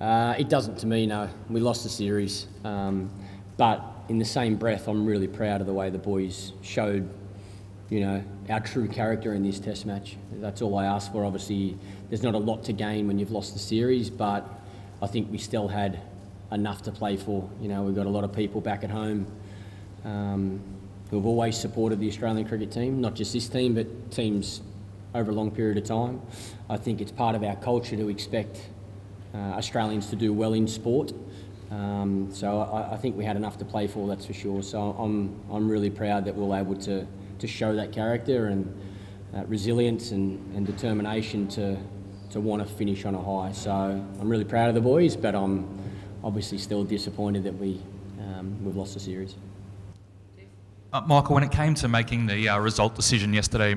It doesn't to me, no. We lost the series. But in the same breath, I'm really proud of the way the boys showed, our true character in this test match. That's all I ask for. Obviously, there's not a lot to gain when you've lost the series, but I think we still had enough to play for. We've got a lot of people back at home who have always supported the Australian cricket team, not just this team, but teams over a long period of time. I think it's part of our culture to expect Australians to do well in sport. So I think we had enough to play for, that's for sure. So I'm really proud that we were able to show that character and resilience and determination to want to finish on a high. So I'm really proud of the boys, but I'm obviously still disappointed that we've lost the series. Michael, when it came to making the result decision yesterday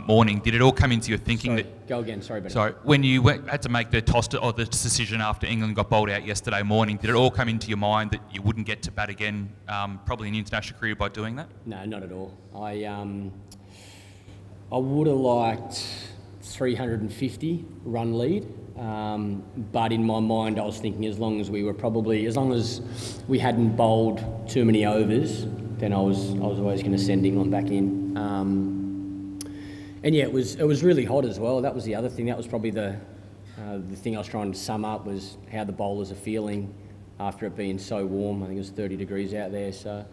morning, did it all come into your thinking Go again, sorry, buddy. Sorry, when you had to make the the decision after England got bowled out yesterday morning, did it all come into your mind that you wouldn't get to bat again, probably in the international career, by doing that? No, not at all. I would have liked 350 run lead, but in my mind I was thinking as long as we hadn't bowled too many overs, then I was always going to send England back in. And yeah, it was really hot as well. That was the other thing. That was probably the thing I was trying to sum up, was how the bowlers are feeling after it being so warm. I think it was 30 degrees out there. So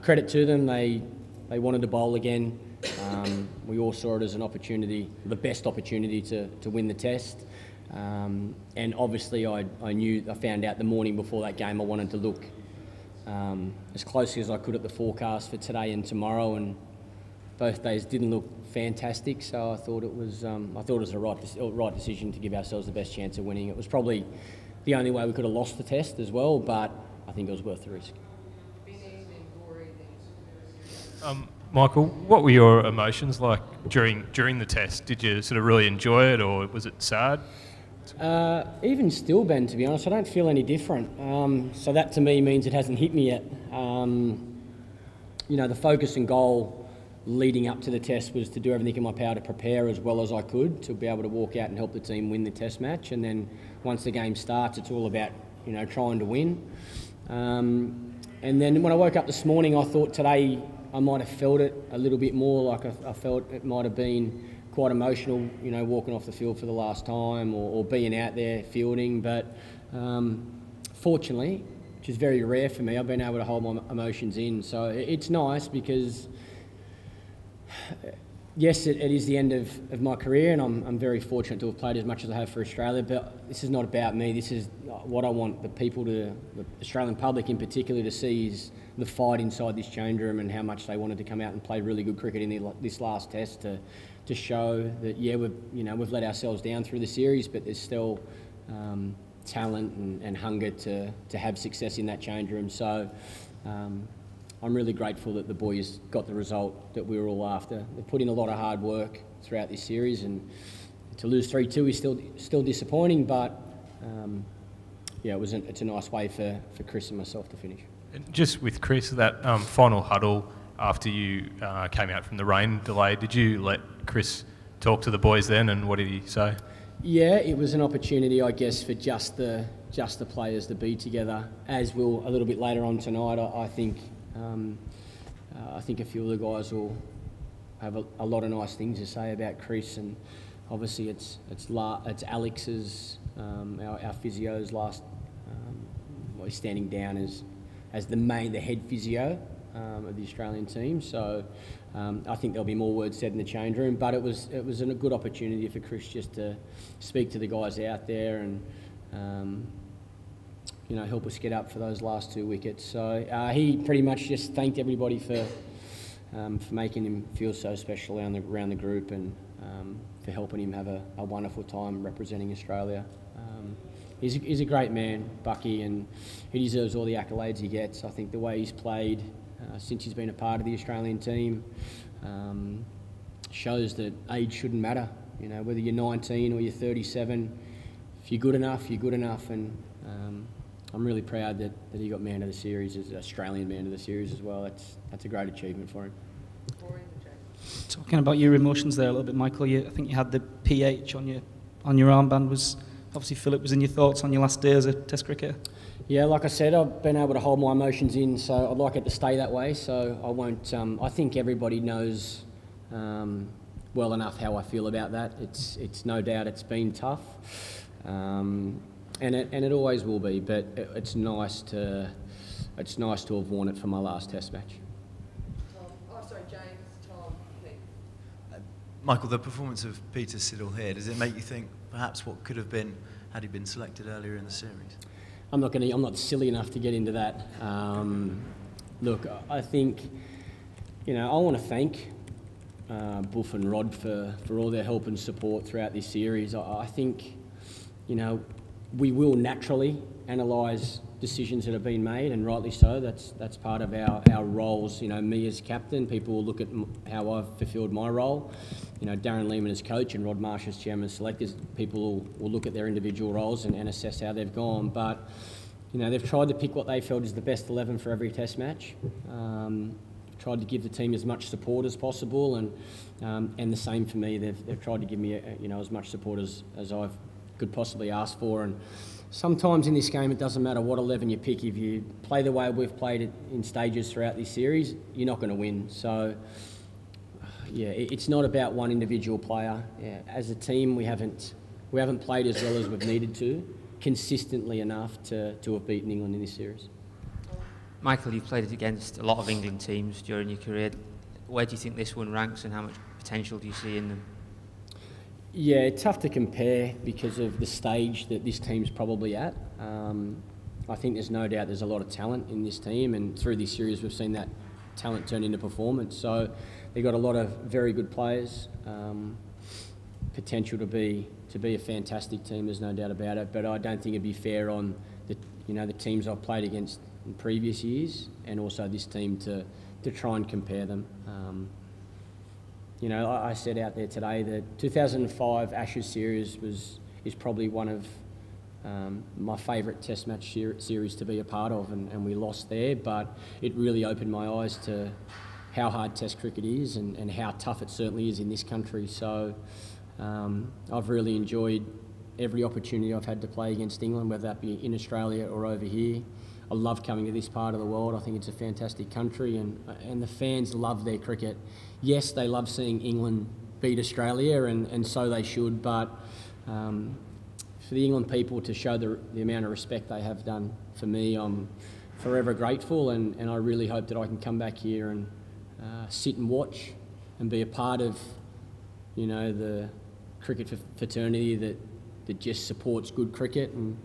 credit to them. They wanted to bowl again. We all saw it as an opportunity, the best opportunity to win the test. And obviously I found out the morning before that game I wanted to look as closely as I could at the forecast for today and tomorrow, and both days didn't look fantastic. So I thought it was the right decision to give ourselves the best chance of winning. It was probably the only way we could have lost the test as well, but I think it was worth the risk. Michael, what were your emotions like during the test? Did you sort of really enjoy it, or was it sad? Even still, Ben, to be honest, I don't feel any different. So that to me means it hasn't hit me yet. The focus and goal leading up to the test was to do everything in my power to prepare as well as I could to be able to walk out and help the team win the test match. And then once the game starts, it's all about, trying to win. And then when I woke up this morning, I thought today I might have felt it a little bit more, like I felt it might have been quite emotional, walking off the field for the last time or being out there fielding. But fortunately, which is very rare for me, I've been able to hold my emotions in. So it's nice because, yes, it is the end of my career, and I'm very fortunate to have played as much as I have for Australia, but this is not about me. This is what I want the people, the Australian public in particular, to see is the fight inside this change room and how much they wanted to come out and play really good cricket in this last test to show that, yeah, we've let ourselves down through the series, but there's still talent and hunger to have success in that change room. So I'm really grateful that the boys got the result that we were all after. They put in a lot of hard work throughout this series, and to lose 3-2 is still disappointing, but it's a nice way for Chris and myself to finish. And just with Chris, that final huddle after you came out from the rain delay, did you let Chris talk to the boys then, and what did he say? Yeah, it was an opportunity, I guess, for just the players to be together, as will a little bit later on tonight. I think a few of the guys will have a lot of nice things to say about Chris, and obviously it's Alex's, our physio's last. He's standing down as the head physio of the Australian team. So I think there'll be more words said in the change room, but it was a good opportunity for Chris just to speak to the guys out there and help us get up for those last 2 wickets. So he pretty much just thanked everybody for making him feel so special around the group, and for helping him have a wonderful time representing Australia. He's a great man, Bucky, and he deserves all the accolades he gets. I think the way he's played since he's been a part of the Australian team shows that age shouldn't matter. Whether you're 19 or you're 37, if you're good enough, you're good enough. And I'm really proud that he got Man of the Series, as Australian Man of the Series as well. That's a great achievement for him. Talking about your emotions there a little bit, Michael, I think you had the PH on your armband. Was Obviously, Philip, was in your thoughts on your last day as a Test cricketer? Yeah, like I said, I've been able to hold my emotions in, so I'd like it to stay that way. So I won't. I think everybody knows well enough how I feel about that. It's no doubt it's been tough, and it always will be. But it's nice to have worn it for my last Test match. Michael, the performance of Peter Siddle here, does it make you think perhaps what could have been had he been selected earlier in the series? I'm not silly enough to get into that. Look, I think, I want to thank Buff and Rod for all their help and support throughout this series. I think, we will naturally analyse decisions that have been made, and rightly so. That's part of our roles. Me as captain, people will look at how I've fulfilled my role. Darren Lehman as coach and Rod Marsh as chairman of selectors. People will look at their individual roles and assess how they've gone. But they've tried to pick what they felt is the best 11 for every Test match. Tried to give the team as much support as possible, and the same for me. They've tried to give me as much support as I could possibly ask for. And sometimes in this game, it doesn't matter what 11 you pick. If you play the way we've played it in stages throughout this series, you're not going to win. So, yeah, it's not about one individual player. Yeah, as a team, we haven't played as well as we've needed to, consistently enough to have beaten England in this series. Michael, you've played against a lot of England teams during your career. Where do you think this one ranks, and how much potential do you see in them? Yeah, it's tough to compare because of the stage that this team's probably at. I think there's no doubt there's a lot of talent in this team, and through this series we've seen that talent turn into performance. So they've got a lot of very good players, potential to be a fantastic team. There's no doubt about it. But I don't think it'd be fair on the teams I've played against in previous years, and also this team to try and compare them. I said out there today that 2005 Ashes series is probably one of my favourite Test match series to be a part of, and we lost there, but it really opened my eyes to how hard Test cricket is and how tough it certainly is in this country. So I've really enjoyed every opportunity I've had to play against England, whether that be in Australia or over here. I love coming to this part of the world. I think it's a fantastic country, and the fans love their cricket. Yes, they love seeing England beat Australia, and so they should, but for the England people to show the amount of respect they have done for me, I'm forever grateful, and I really hope that I can come back here and sit and watch and be a part of, the cricket fraternity that just supports good cricket, and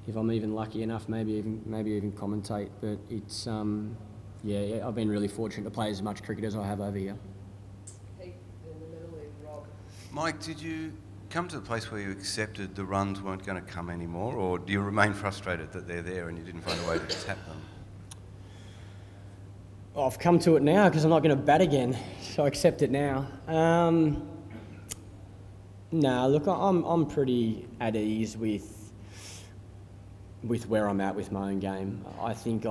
if I'm even lucky enough, maybe even commentate. But it's I've been really fortunate to play as much cricket as I have over here. Mike, did you come to the place where you accepted the runs weren't going to come anymore, or do you remain frustrated that they're there and you didn't find a way to tap them? I've come to it now because I'm not going to bat again, so I accept it now. No, look, I'm pretty at ease with where I'm at with my own game. I think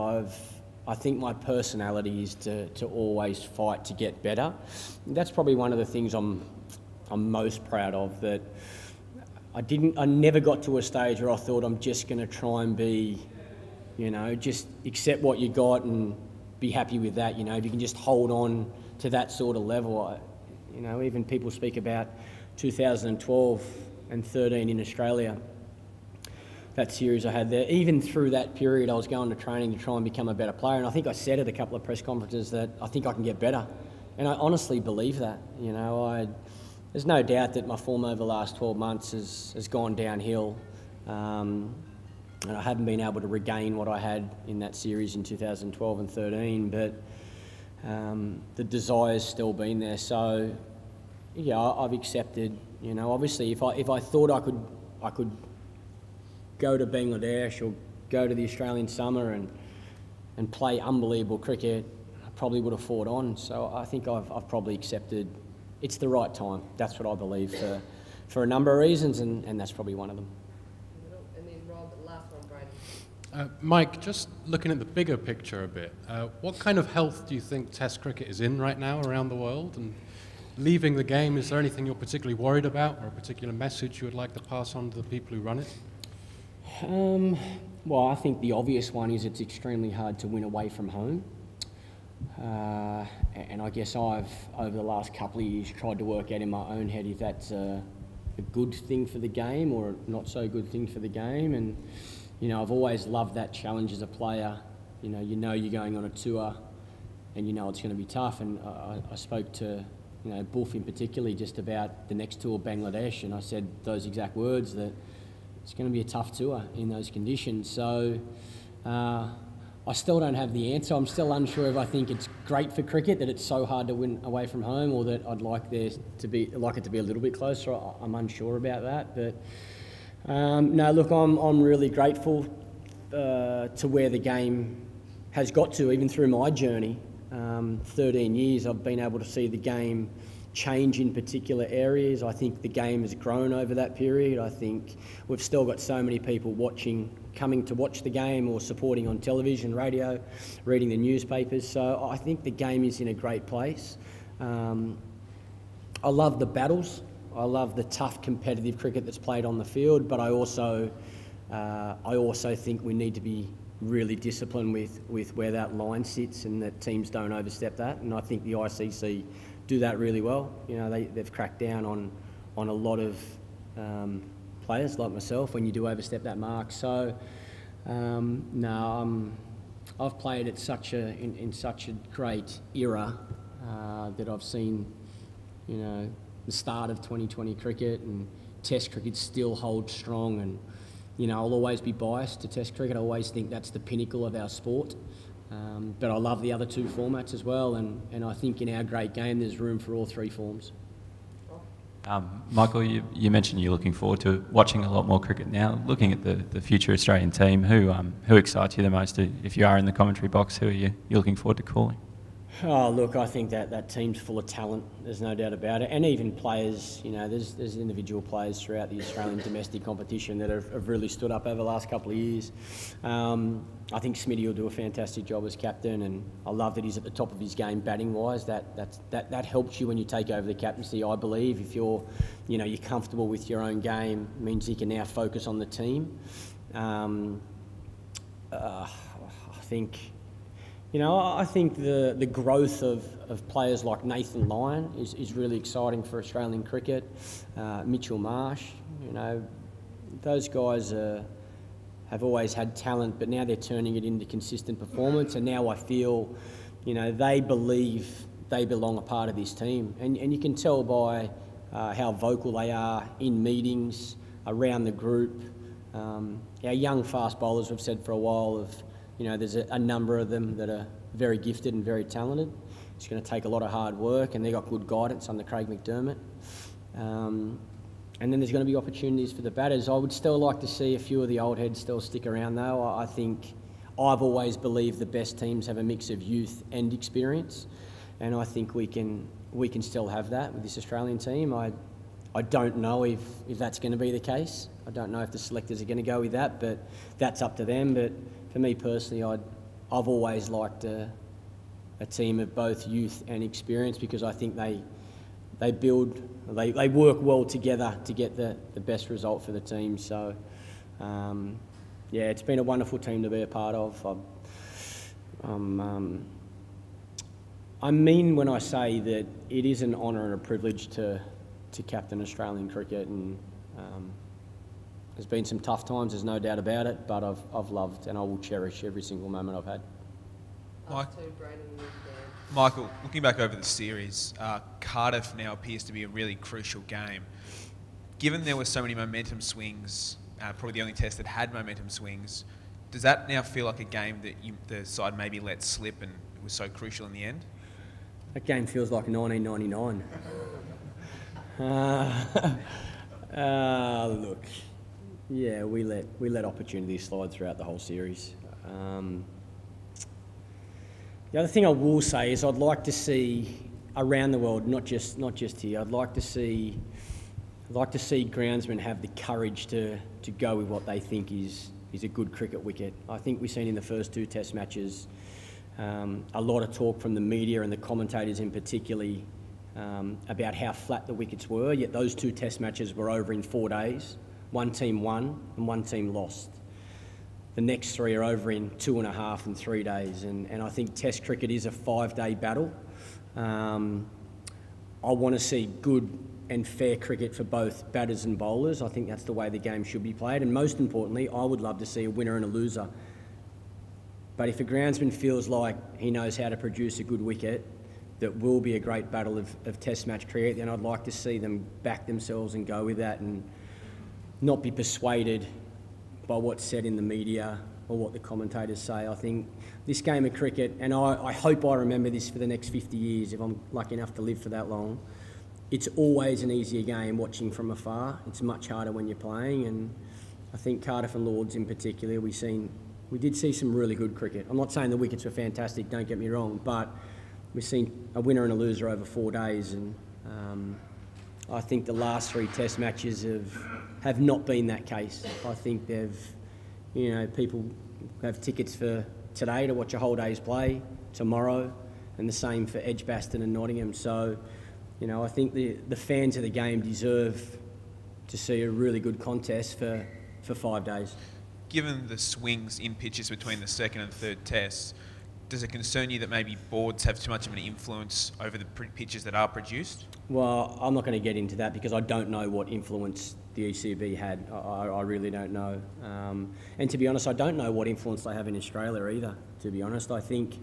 my personality is to always fight to get better. That's probably one of the things I'm most proud of, that I never got to a stage where I thought I'm just going to try and be, just accept what you got and be happy with that. If you can just hold on to that sort of level. Even people speak about 2012 and 13 in Australia, that series I had there. Even through that period, I was going to training to try and become a better player, and I think I said at a couple of press conferences that I think I can get better, and I honestly believe that. There's no doubt that my form over the last 12 months has gone downhill, and I haven't been able to regain what I had in that series in 2012 and 13, but the desire's still been there. So yeah, I've accepted. Obviously, if I thought I could go to Bangladesh or go to the Australian summer and play unbelievable cricket, I probably would have fought on. So I think I've probably accepted it's the right time. That's what I believe for a number of reasons, and that's probably one of them. And then Rob, last one, Brady. Mike, just looking at the bigger picture a bit, what kind of health do you think Test cricket is in right now around the world? And leaving the game, is there anything you're particularly worried about or a particular message you would like to pass on to the people who run it? Well, I think the obvious one is it's extremely hard to win away from home. And I guess I've, over the last couple of years, tried to work out in my own head if that's a good thing for the game or a not so good thing for the game. And, you know, I've always loved that challenge as a player. You know you're going on a tour and you know it's going to be tough. And I spoke to, you know, Buff in particularly just about the next tour, Bangladesh, and I said those exact words, that it's going to be a tough tour in those conditions. So I still don't have the answer. I'm still unsure if I think it's great for cricket that it's so hard to win away from home, or that I'd like it to be a little bit closer. I'm unsure about that. But no, look, I'm really grateful to where the game has got to, even through my journey. 13 years, I've been able to see the game change in particular areas. I think the game has grown over that period. I think we've still got so many people coming to watch the game or supporting on television, radio, reading the newspapers. So I think the game is in a great place. I love the battles. I love the tough competitive cricket that's played on the field, but I also think we need to be really disciplined with where that line sits and that teams don't overstep that. And I think the ICC do that really well. You know, they've cracked down on a lot of players like myself when you do overstep that mark. So no, I've played at in such a great era that I've seen, you know, the start of 2020 cricket, and Test cricket still holds strong. And you know, I'll always be biased to Test cricket. I always think that's the pinnacle of our sport. But I love the other two formats as well, and I think in our great game there's room for all three forms. Michael, you mentioned you're looking forward to watching a lot more cricket now. Looking at the future Australian team, who excites you the most? If you are in the commentary box, who are you looking forward to calling? Oh, look, I think that team's full of talent. There's no doubt about it. And even players, you know, there's individual players throughout the Australian domestic competition that have really stood up over the last couple of years. I think Smitty will do a fantastic job as captain, and I love that he's at the top of his game batting-wise. That helps you when you take over the captaincy, I believe. If you're comfortable with your own game, it means you can now focus on the team. I think... You know, I think the growth of players like Nathan Lyon is really exciting for Australian cricket. Mitchell Marsh, you know, those guys have always had talent, but now they're turning it into consistent performance. And now I feel, you know, they believe they belong a part of this team. And you can tell by how vocal they are in meetings, around the group. Our young fast bowlers, we've said for a while, you know, there's a number of them that are very gifted and very talented. It's going to take a lot of hard work, and they've got good guidance under Craig McDermott. And then there's going to be opportunities for the batters. I would still like to see a few of the old heads still stick around, though. I think I've always believed the best teams have a mix of youth and experience, and I think we can still have that with this Australian team. I don't know if that's going to be the case. I don't know if the selectors are going to go with that, but that's up to them. But for me personally, I've always liked a team of both youth and experience, because I think they work well together to get the best result for the team. So yeah, it's been a wonderful team to be a part of. I mean when I say that it is an honour and a privilege to captain Australian cricket, and there's been some tough times, there's no doubt about it, but I've loved and I will cherish every single moment I've had. Michael, looking back over the series, Cardiff now appears to be a really crucial game. Given there were so many momentum swings, probably the only test that had momentum swings, does that now feel like a game that the side maybe let slip and it was so crucial in the end? That game feels like 1999. Look, yeah, we let opportunities slide throughout the whole series. The other thing I will say is I'd like to see around the world, not just here. I'd like to see groundsmen have the courage to go with what they think is a good cricket wicket. I think we've seen in the first two Test matches a lot of talk from the media and the commentators in particularly about how flat the wickets were, yet those 2 test matches were over in 4 days. One team won and one team lost. The next 3 are over in 2.5 and 3 days, and I think Test cricket is a 5-day battle. I want to see good and fair cricket for both batters and bowlers. I think that's the way the game should be played, and most importantly, I would love to see a winner and a loser. But if a groundsman feels like he knows how to produce a good wicket, that will be a great battle of Test match cricket, then I'd like to see them back themselves and go with that and not be persuaded by what's said in the media or what the commentators say. I think this game of cricket, and I hope I remember this for the next 50 years if I'm lucky enough to live for that long, it's always an easier game watching from afar. It's much harder when you're playing, and I think Cardiff and Lords in particular, we did see some really good cricket. I'm not saying the wickets were fantastic, don't get me wrong, but we've seen a winner and a loser over 4 days, and I think the last 3 Test matches have not been that case. I think people have tickets for today to watch a whole day's play, tomorrow, and the same for Edgbaston and Nottingham. So, I think the fans of the game deserve to see a really good contest for 5 days. Given the swings in pitches between the second and third tests, does it concern you that maybe boards have too much of an influence over the pitches that are produced? Well, I'm not going to get into that because I don't know what influence the ECB had. I really don't know. And to be honest, I don't know what influence they have in Australia either, to be honest. I think,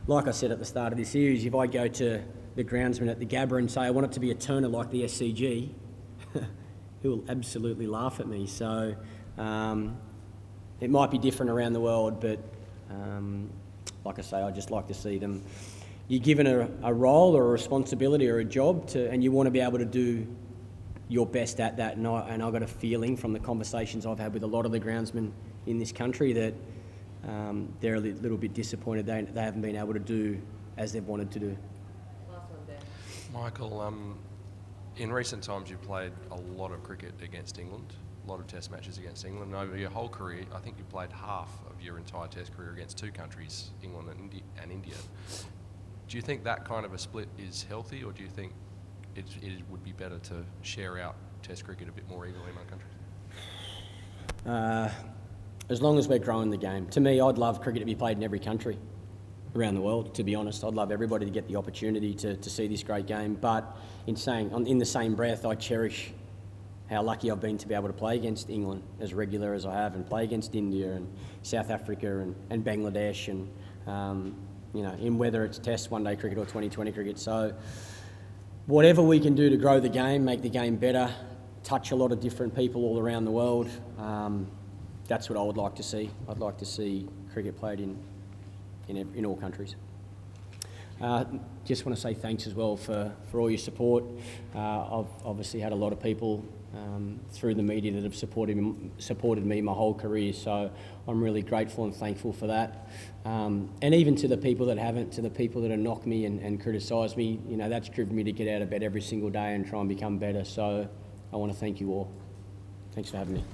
like I said at the start of this series, if I go to the groundsman at the Gabba and say I want it to be a turner like the SCG, he will absolutely laugh at me. So it might be different around the world, but like I say, I just like to see them. You're given a role or a responsibility or a job and you want to be able to do your best at that. And I've got a feeling from the conversations I've had with a lot of the groundsmen in this country that they're a little bit disappointed they haven't been able to do as they've wanted to do. Last one, Dan. Michael, in recent times you've played a lot of cricket against England, a lot of Test matches against England, and over your whole career, I think you played half of your entire Test career against 2 countries, England and India. Do you think that kind of a split is healthy, or do you think it would be better to share out Test cricket a bit more evenly among countries? As long as we're growing the game. To me, I'd love cricket to be played in every country around the world, to be honest. I'd love everybody to get the opportunity to see this great game, but in the same breath, I cherish how lucky I've been to be able to play against England as regular as I have, and play against India and South Africa and Bangladesh, and in whether it's Test, one-day cricket or 2020 cricket. So whatever we can do to grow the game, make the game better, touch a lot of different people all around the world, that's what I would like to see. I'd like to see cricket played in all countries. Just want to say thanks as well for all your support. I've obviously had a lot of people through the media that have supported me my whole career, so I'm really grateful and thankful for that. And even to the people that haven't, to the people that have knocked me and criticised me, that's driven me to get out of bed every single day and try and become better. So I want to thank you all. Thanks for having me.